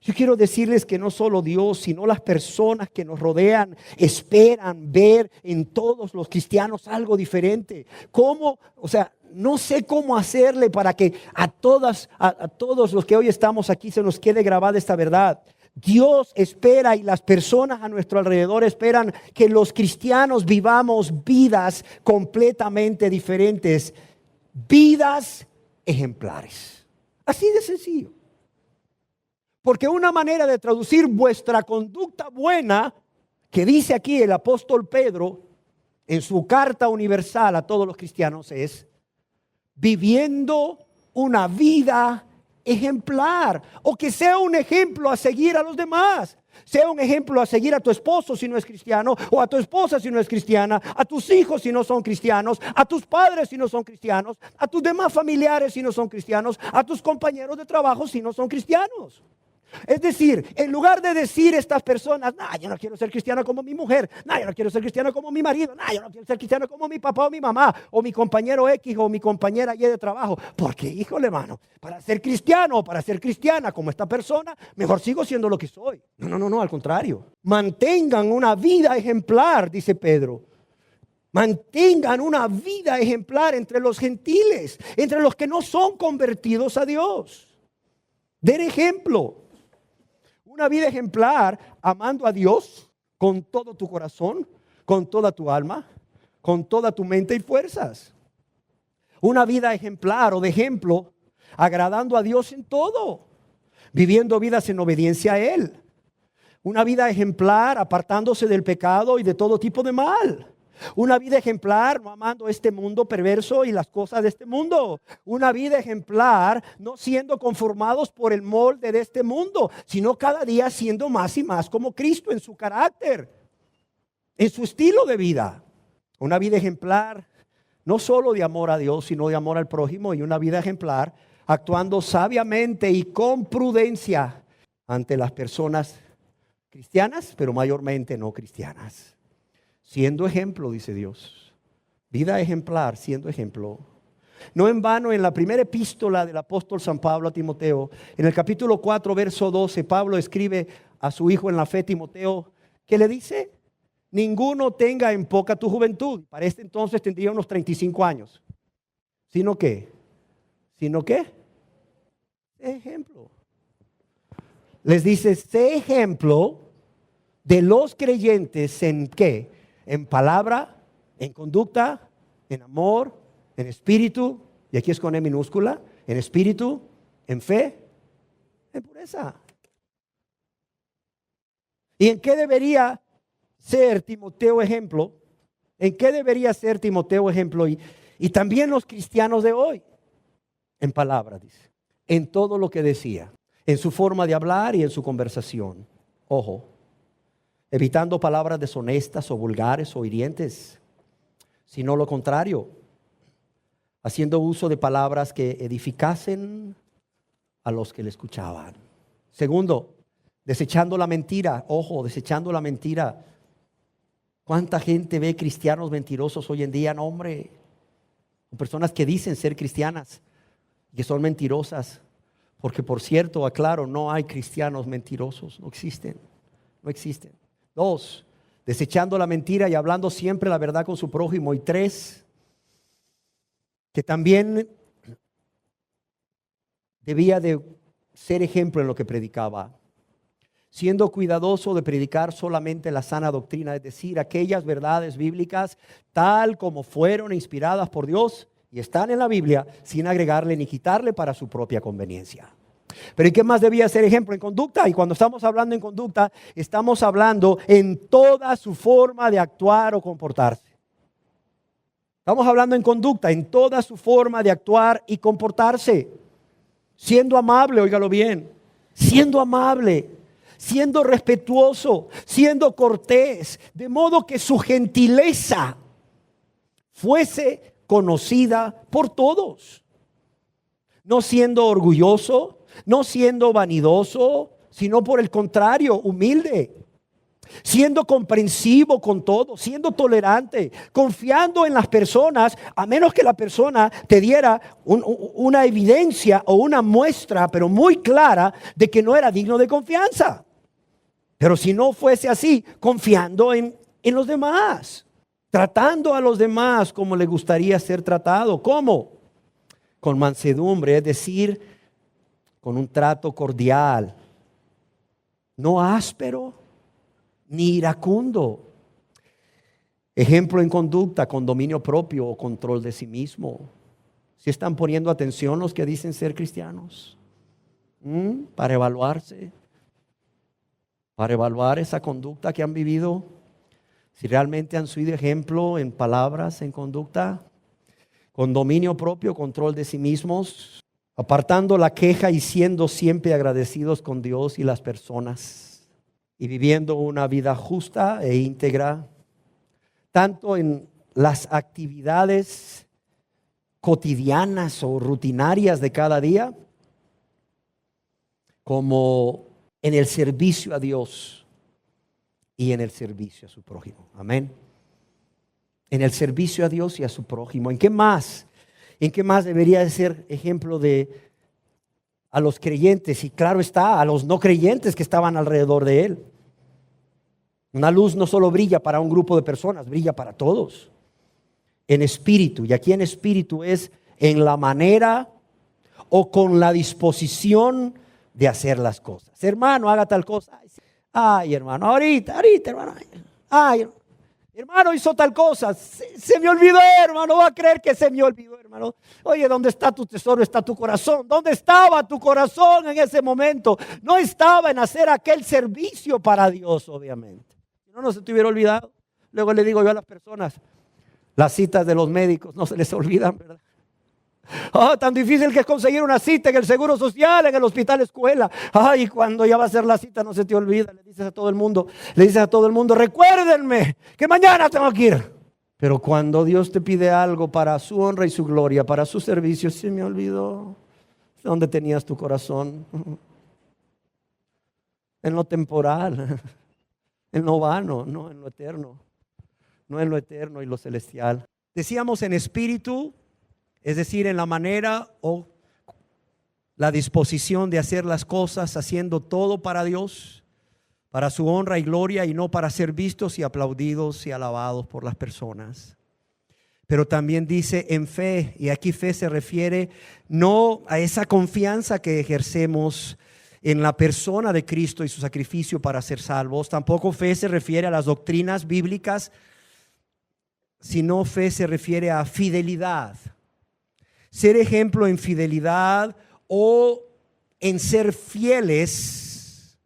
Yo quiero decirles que no solo Dios, sino las personas que nos rodean esperan ver en todos los cristianos algo diferente. ¿Cómo? O sea, no sé cómo hacerle para que a todos los que hoy estamos aquí se nos quede grabada esta verdad. Dios espera y las personas a nuestro alrededor esperan que los cristianos vivamos vidas completamente diferentes, vidas ejemplares. Así de sencillo. Porque una manera de traducir vuestra conducta buena, que dice aquí el apóstol Pedro en su carta universal a todos los cristianos, es viviendo una vida ejemplar, o que sea un ejemplo a seguir a los demás. Sea un ejemplo a seguir a tu esposo si no es cristiano, o a tu esposa si no es cristiana, a tus hijos si no son cristianos, a tus padres si no son cristianos, a tus demás familiares si no son cristianos, a tus compañeros de trabajo si no son cristianos. Es decir, en lugar de decir estas personas, no, yo no quiero ser cristiano como mi mujer, no, yo no quiero ser cristiano como mi marido, no, yo no quiero ser cristiano como mi papá o mi mamá, o mi compañero X o mi compañera Y de trabajo, porque híjole, hermano, para ser cristiano o para ser cristiana como esta persona, mejor sigo siendo lo que soy. No, al contrario. Mantengan una vida ejemplar, dice Pedro. Mantengan una vida ejemplar entre los gentiles, entre los que no son convertidos a Dios. Den ejemplo. Una vida ejemplar amando a Dios con todo tu corazón, con toda tu alma, con toda tu mente y fuerzas. Una vida ejemplar o de ejemplo, agradando a Dios en todo, viviendo vidas en obediencia a Él. Una vida ejemplar, apartándose del pecado y de todo tipo de mal. Una vida ejemplar, no amando este mundo perverso y las cosas de este mundo. Una vida ejemplar, no siendo conformados por el molde de este mundo, sino cada día siendo más y más como Cristo en su carácter, en su estilo de vida. Una vida ejemplar, no solo de amor a Dios, sino de amor al prójimo, y una vida ejemplar, actuando sabiamente y con prudencia ante las personas cristianas, pero mayormente no cristianas. Siendo ejemplo, dice Dios. Vida ejemplar, siendo ejemplo. No en vano, en la primera epístola del apóstol San Pablo a Timoteo, en el capítulo 4, verso 12, Pablo escribe a su hijo en la fe, Timoteo, que le dice: ninguno tenga en poca tu juventud. Para este entonces tendría unos 35 años. ¿Sino qué? Ejemplo. Les dice, sé ejemplo de los creyentes en qué, en palabra, en conducta, en amor, en espíritu, y aquí es con E minúscula, en espíritu, en fe, en pureza. ¿Y en qué debería ser Timoteo ejemplo? ¿En qué debería ser Timoteo ejemplo? Y también los cristianos de hoy, en palabra, dice, en todo lo que decía, en su forma de hablar y en su conversación. Ojo, evitando palabras deshonestas o vulgares o hirientes, sino lo contrario, haciendo uso de palabras que edificasen a los que le escuchaban. Segundo, desechando la mentira. Ojo, desechando la mentira. ¿Cuánta gente ve cristianos mentirosos hoy en día? No, hombre, personas que dicen ser cristianas, que son mentirosas. Porque, por cierto, aclaro, no hay cristianos mentirosos, no existen. Dos, desechando la mentira y hablando siempre la verdad con su prójimo. Y tres, que también debía de ser ejemplo en lo que predicaba, siendo cuidadoso de predicar solamente la sana doctrina, es decir, aquellas verdades bíblicas tal como fueron inspiradas por Dios y están en la Biblia, sin agregarle ni quitarle para su propia conveniencia. Pero ¿y qué más debía ser ejemplo? En conducta. Y cuando estamos hablando en conducta, estamos hablando en toda su forma de actuar o comportarse. Estamos hablando en conducta, en toda su forma de actuar y comportarse. Siendo amable, óigalo bien, siendo amable, siendo respetuoso, siendo cortés, de modo que su gentileza fuese conocida por todos. No siendo orgulloso, no siendo vanidoso, sino por el contrario, humilde, siendo comprensivo con todo, siendo tolerante, confiando en las personas, a menos que la persona te diera una evidencia o una muestra, pero muy clara, de que no era digno de confianza. Pero si no fuese así, confiando en los demás, tratando a los demás como le gustaría ser tratado. ¿Cómo? Con mansedumbre, es decir, con un trato cordial, no áspero ni iracundo. Ejemplo en conducta, con dominio propio o control de sí mismo. ¿Sí están poniendo atención los que dicen ser cristianos? Para evaluarse, para evaluar esa conducta que han vivido, si realmente han sido ejemplo en palabras, en conducta, con dominio propio, control de sí mismos, apartando la queja y siendo siempre agradecidos con Dios y las personas, y viviendo una vida justa e íntegra, tanto en las actividades cotidianas o rutinarias de cada día, como en el servicio a Dios y en el servicio a su prójimo. Amén. En el servicio a Dios y a su prójimo. ¿En qué más? ¿En qué más debería de ser ejemplo a los creyentes? Y claro está, a los no creyentes que estaban alrededor de él. Una luz no solo brilla para un grupo de personas, brilla para todos. En espíritu, y aquí en espíritu es en la manera o con la disposición de hacer las cosas. Hermano, haga tal cosa. Ay, hermano, ahorita, hermano. Ay, hermano. Hermano, hizo tal cosa. Se me olvidó, hermano. Va a creer que se me olvidó, hermano. Oye, ¿dónde está tu tesoro? Está tu corazón. ¿Dónde estaba tu corazón en ese momento? No estaba en hacer aquel servicio para Dios, obviamente. Si no, no se te hubiera olvidado. Luego le digo yo a las personas, las citas de los médicos no se les olvidan, ¿verdad? Oh, tan difícil que es conseguir una cita en el Seguro Social, en el hospital escuela. Ay, cuando ya va a ser la cita no se te olvida. Le dices a todo el mundo, recuérdenme que mañana tengo que ir. Pero cuando Dios te pide algo para su honra y su gloria, para su servicio, se me olvidó. ¿Dónde tenías tu corazón? En lo temporal, en lo vano, no en lo eterno. No en lo eterno y lo celestial. Decíamos en espíritu, es decir, en la manera o la disposición de hacer las cosas, haciendo todo para Dios, para su honra y gloria, y no para ser vistos y aplaudidos y alabados por las personas. Pero también dice en fe, y aquí fe se refiere no a esa confianza que ejercemos en la persona de Cristo y su sacrificio para ser salvos. Tampoco fe se refiere a las doctrinas bíblicas, sino fe se refiere a fidelidad. Ser ejemplo en fidelidad o en ser fieles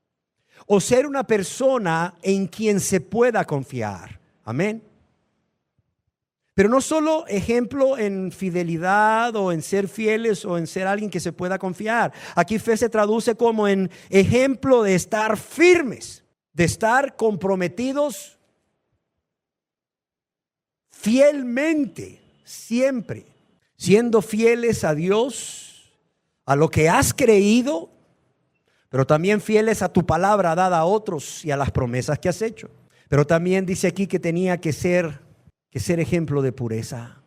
o ser una persona en quien se pueda confiar. Amén. Pero no solo ejemplo en fidelidad o en ser fieles o en ser alguien que se pueda confiar. Aquí fe se traduce como en ejemplo de estar firmes, de estar comprometidos fielmente, siempre. Siendo fieles a Dios, a lo que has creído, pero también fieles a tu palabra dada a otros y a las promesas que has hecho. Pero también dice aquí que tenía que ser ejemplo de pureza.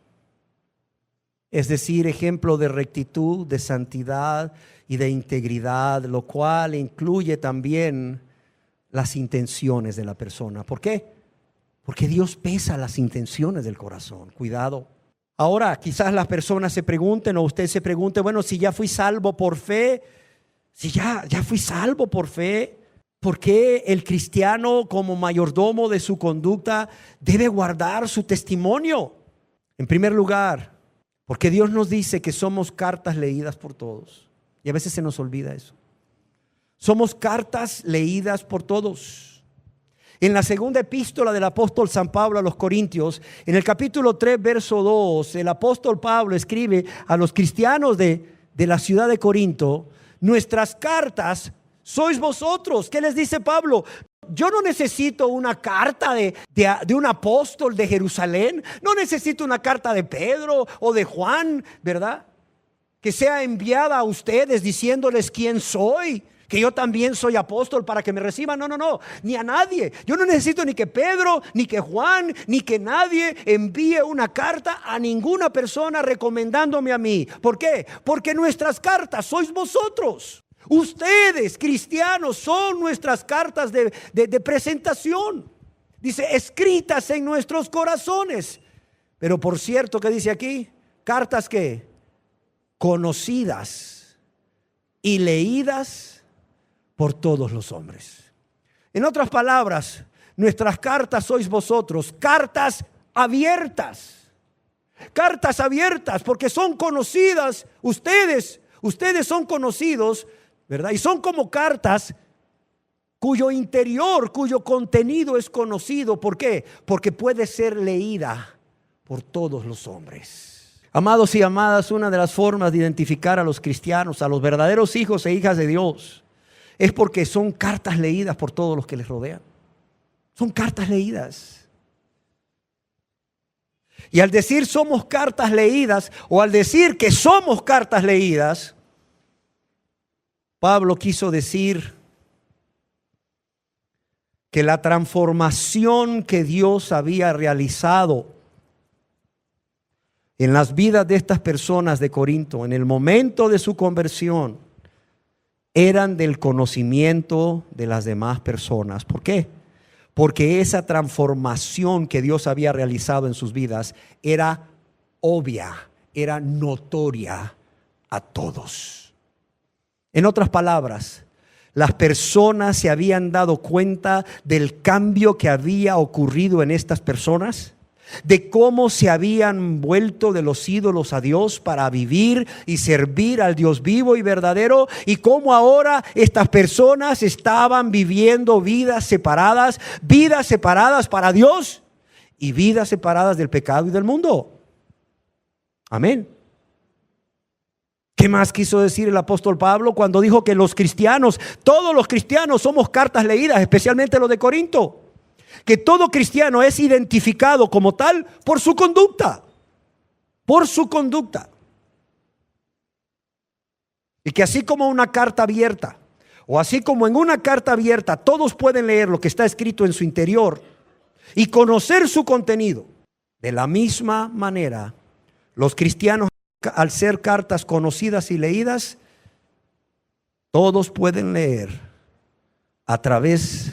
Es decir, ejemplo de rectitud, de santidad y de integridad, lo cual incluye también las intenciones de la persona. ¿Por qué? Porque Dios pesa las intenciones del corazón. Cuidado. Ahora, quizás las personas se pregunten o usted se pregunte, bueno, si ya fui salvo por fe, si ya fui salvo por fe, ¿por qué el cristiano como mayordomo de su conducta debe guardar su testimonio? En primer lugar, porque Dios nos dice que somos cartas leídas por todos. Y a veces se nos olvida eso. Somos cartas leídas por todos. En la segunda epístola del apóstol San Pablo a los Corintios, en el capítulo 3, verso 2, el apóstol Pablo escribe a los cristianos de la ciudad de Corinto: nuestras cartas sois vosotros. ¿Qué les dice Pablo? Yo no necesito una carta de un apóstol de Jerusalén. No necesito una carta de Pedro o de Juan, ¿verdad? Que sea enviada a ustedes diciéndoles quién soy, que yo también soy apóstol para que me reciban. No, ni a nadie. Yo no necesito ni que Pedro, ni que Juan, ni que nadie envíe una carta a ninguna persona recomendándome a mí. ¿Por qué? Porque nuestras cartas sois vosotros. Ustedes, cristianos, son nuestras cartas de presentación. Dice, escritas en nuestros corazones. Pero por cierto, ¿qué dice aquí? Cartas que conocidas y leídas por todos los hombres. En otras palabras, nuestras cartas sois vosotros, cartas abiertas. Cartas abiertas porque son conocidas. Ustedes son conocidos, ¿verdad? Y son como cartas cuyo interior, cuyo contenido es conocido. ¿Por qué? Porque puede ser leída por todos los hombres. Amados y amadas, una de las formas de identificar a los cristianos, a los verdaderos hijos e hijas de Dios, es porque son cartas leídas por todos los que les rodean. Son cartas leídas. Y al decir somos cartas leídas, o al decir que somos cartas leídas, Pablo quiso decir que la transformación que Dios había realizado en las vidas de estas personas de Corinto, en el momento de su conversión, eran del conocimiento de las demás personas. ¿Por qué? Porque esa transformación que Dios había realizado en sus vidas era obvia, era notoria a todos. En otras palabras, las personas se habían dado cuenta del cambio que había ocurrido en estas personas, de cómo se habían vuelto de los ídolos a Dios para vivir y servir al Dios vivo y verdadero, y cómo ahora estas personas estaban viviendo vidas separadas para Dios y vidas separadas del pecado y del mundo. Amén. ¿Qué más quiso decir el apóstol Pablo cuando dijo que los cristianos, todos los cristianos somos cartas leídas, especialmente los de Corinto? Que todo cristiano es identificado como tal por su conducta. Por su conducta. Y que así como una carta abierta, o así como en una carta abierta todos pueden leer lo que está escrito en su interior y conocer su contenido, de la misma manera los cristianos, al ser cartas conocidas y leídas, todos pueden leer a través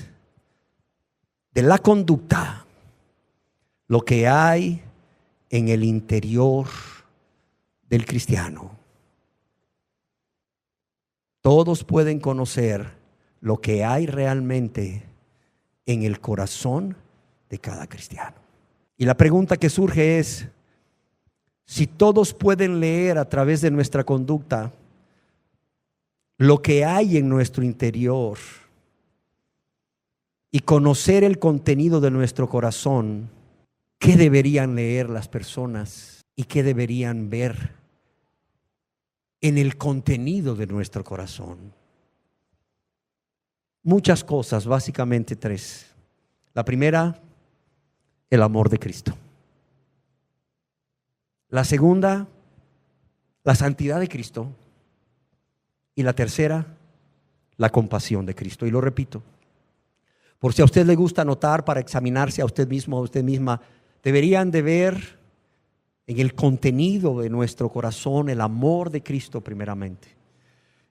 de la conducta lo que hay en el interior del cristiano. Todos pueden conocer lo que hay realmente en el corazón de cada cristiano. Y la pregunta que surge es: si todos pueden leer a través de nuestra conducta lo que hay en nuestro interior y conocer el contenido de nuestro corazón, ¿qué deberían leer las personas y qué deberían ver en el contenido de nuestro corazón? Muchas cosas, básicamente tres. La primera, el amor de Cristo. La segunda, la santidad de Cristo. Y la tercera, la compasión de Cristo. Y lo repito, por si a usted le gusta anotar para examinarse a usted mismo, a usted misma, deberían de ver en el contenido de nuestro corazón el amor de Cristo primeramente.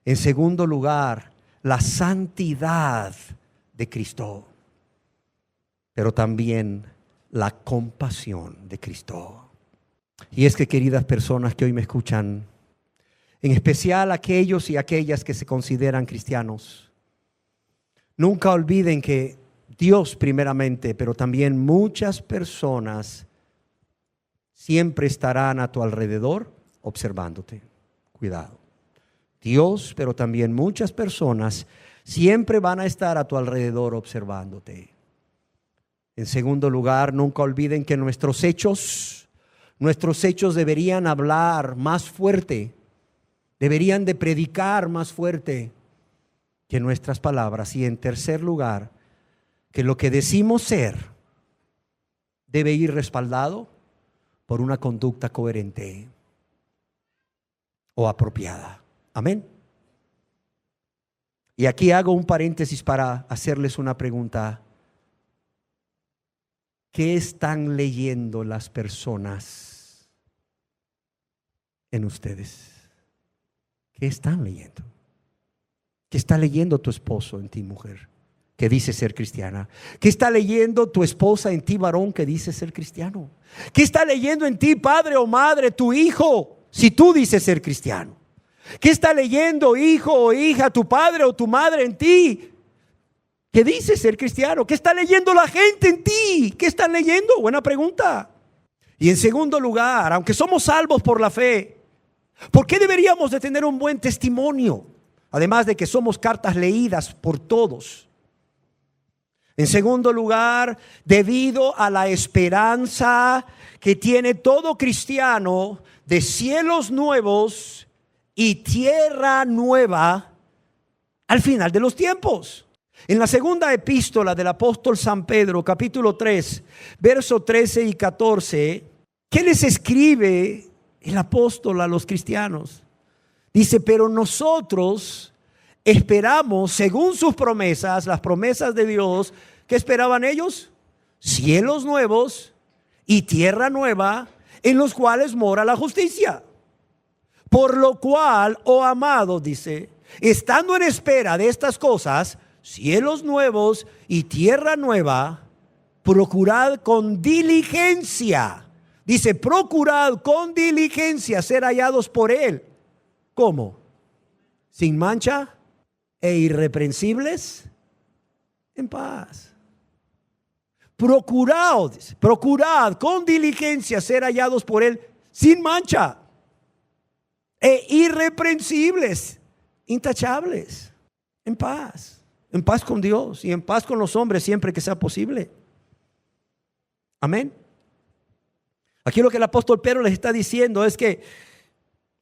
En segundo lugar, la santidad de Cristo. Pero también la compasión de Cristo. Y es que, queridas personas que hoy me escuchan, en especial aquellos y aquellas que se consideran cristianos, nunca olviden que Dios primeramente, pero también muchas personas siempre estarán a tu alrededor observándote. Cuidado. Dios, pero también muchas personas siempre van a estar a tu alrededor observándote. En segundo lugar, nunca olviden que nuestros hechos deberían hablar más fuerte, deberían de predicar más fuerte que nuestras palabras. Y en tercer lugar, que lo que decimos ser debe ir respaldado por una conducta coherente o apropiada. Amén. Y aquí hago un paréntesis para hacerles una pregunta. ¿Qué están leyendo las personas en ustedes? ¿Qué están leyendo? ¿Qué está leyendo tu esposo en ti, mujer, que dice ser cristiana? ¿Qué está leyendo tu esposa en ti, varón, que dice ser cristiano? ¿Qué está leyendo en ti, padre o madre, tu hijo, si tú dices ser cristiano? ¿Qué está leyendo, hijo o hija, tu padre o tu madre en ti, que dice ser cristiano? ¿Qué está leyendo la gente en ti? ¿Qué están leyendo? Buena pregunta. Y en segundo lugar, aunque somos salvos por la fe, ¿por qué deberíamos de tener un buen testimonio? Además de que somos cartas leídas por todos. En segundo lugar, debido a la esperanza que tiene todo cristiano de cielos nuevos y tierra nueva al final de los tiempos. En la segunda epístola del apóstol San Pedro, capítulo 3, versos 13 y 14, ¿qué les escribe el apóstol a los cristianos? Dice: pero nosotros esperamos, según sus promesas, las promesas de Dios. ¿Qué esperaban ellos? Cielos nuevos y tierra nueva, en los cuales mora la justicia. Por lo cual, oh amados, dice, estando en espera de estas cosas, cielos nuevos y tierra nueva, procurad con diligencia. Dice: procurad con diligencia ser hallados por Él. ¿Cómo? Sin mancha e irreprensibles en paz. Procurad con diligencia ser hallados por Él sin mancha e irreprensibles, intachables, en paz con Dios y en paz con los hombres siempre que sea posible. Amén. Aquí lo que el apóstol Pedro les está diciendo es que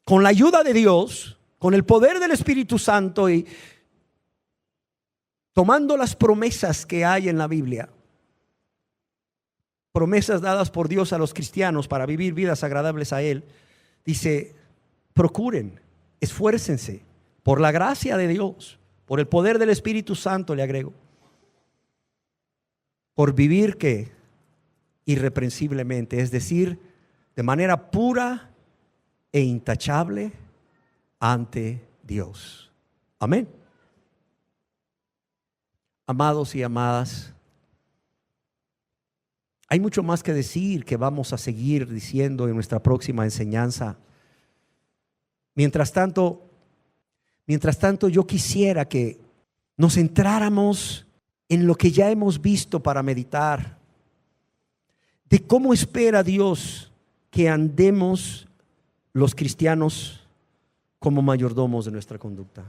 con la ayuda de Dios, con el poder del Espíritu Santo y tomando las promesas que hay en la Biblia, promesas dadas por Dios a los cristianos para vivir vidas agradables a Él, dice, procuren, esfuércense por la gracia de Dios, por el poder del Espíritu Santo, le agrego, por vivir que irreprensiblemente, es decir, de manera pura e intachable ante Dios. Amén. Amados y amadas, hay mucho más que decir que vamos a seguir diciendo en nuestra próxima enseñanza. Mientras tanto, yo quisiera que nos centráramos en lo que ya hemos visto para meditar, de cómo espera Dios que andemos los cristianos como mayordomos de nuestra conducta.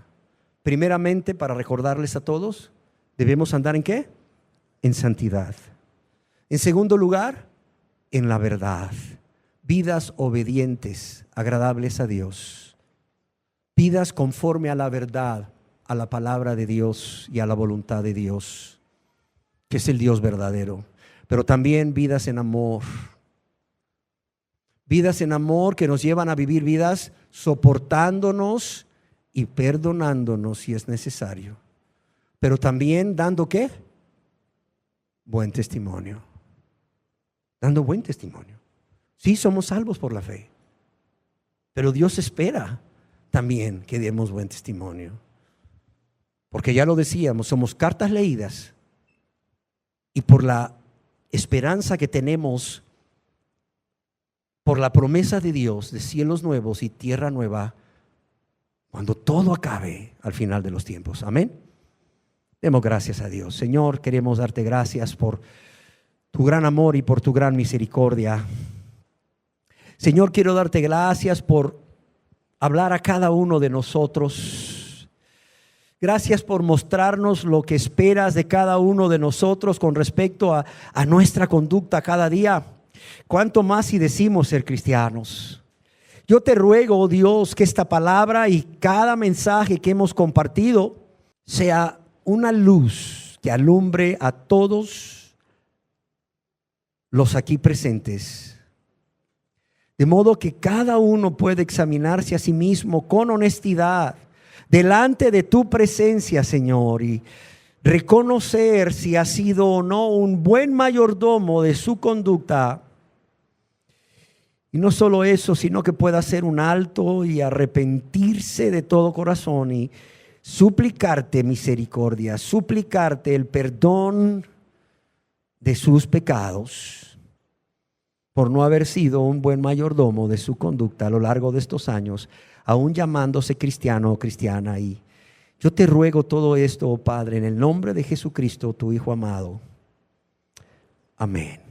Primeramente, para recordarles a todos, debemos andar ¿en qué? En santidad. En segundo lugar, en la verdad. Vidas obedientes, agradables a Dios. Vidas conforme a la verdad, a la palabra de Dios y a la voluntad de Dios, que es el Dios verdadero. Pero también vidas en amor. Vidas en amor que nos llevan a vivir vidas soportándonos y perdonándonos si es necesario. Pero también dando ¿qué? Buen testimonio. Dando buen testimonio. Sí, somos salvos por la fe, pero Dios espera también que demos buen testimonio. Porque ya lo decíamos, somos cartas leídas y por la esperanza que tenemos, por la promesa de Dios de cielos nuevos y tierra nueva, cuando todo acabe al final de los tiempos. Amén. Demos gracias a Dios. Señor, queremos darte gracias por tu gran amor y por tu gran misericordia. Señor, quiero darte gracias por hablar a cada uno de nosotros. Gracias por mostrarnos lo que esperas de cada uno de nosotros con respecto a nuestra conducta cada día. Cuánto más si decimos ser cristianos. Yo te ruego, oh Dios, que esta palabra y cada mensaje que hemos compartido sea una luz que alumbre a todos los aquí presentes, de modo que cada uno pueda examinarse a sí mismo con honestidad delante de tu presencia, Señor, y reconocer si ha sido o no un buen mayordomo de su conducta. Y no solo eso, sino que pueda hacer un alto y arrepentirse de todo corazón y suplicarte misericordia, suplicarte el perdón de sus pecados por no haber sido un buen mayordomo de su conducta a lo largo de estos años, aún llamándose cristiano o cristiana. Y yo te ruego todo esto, oh Padre, en el nombre de Jesucristo, tu Hijo amado. Amén.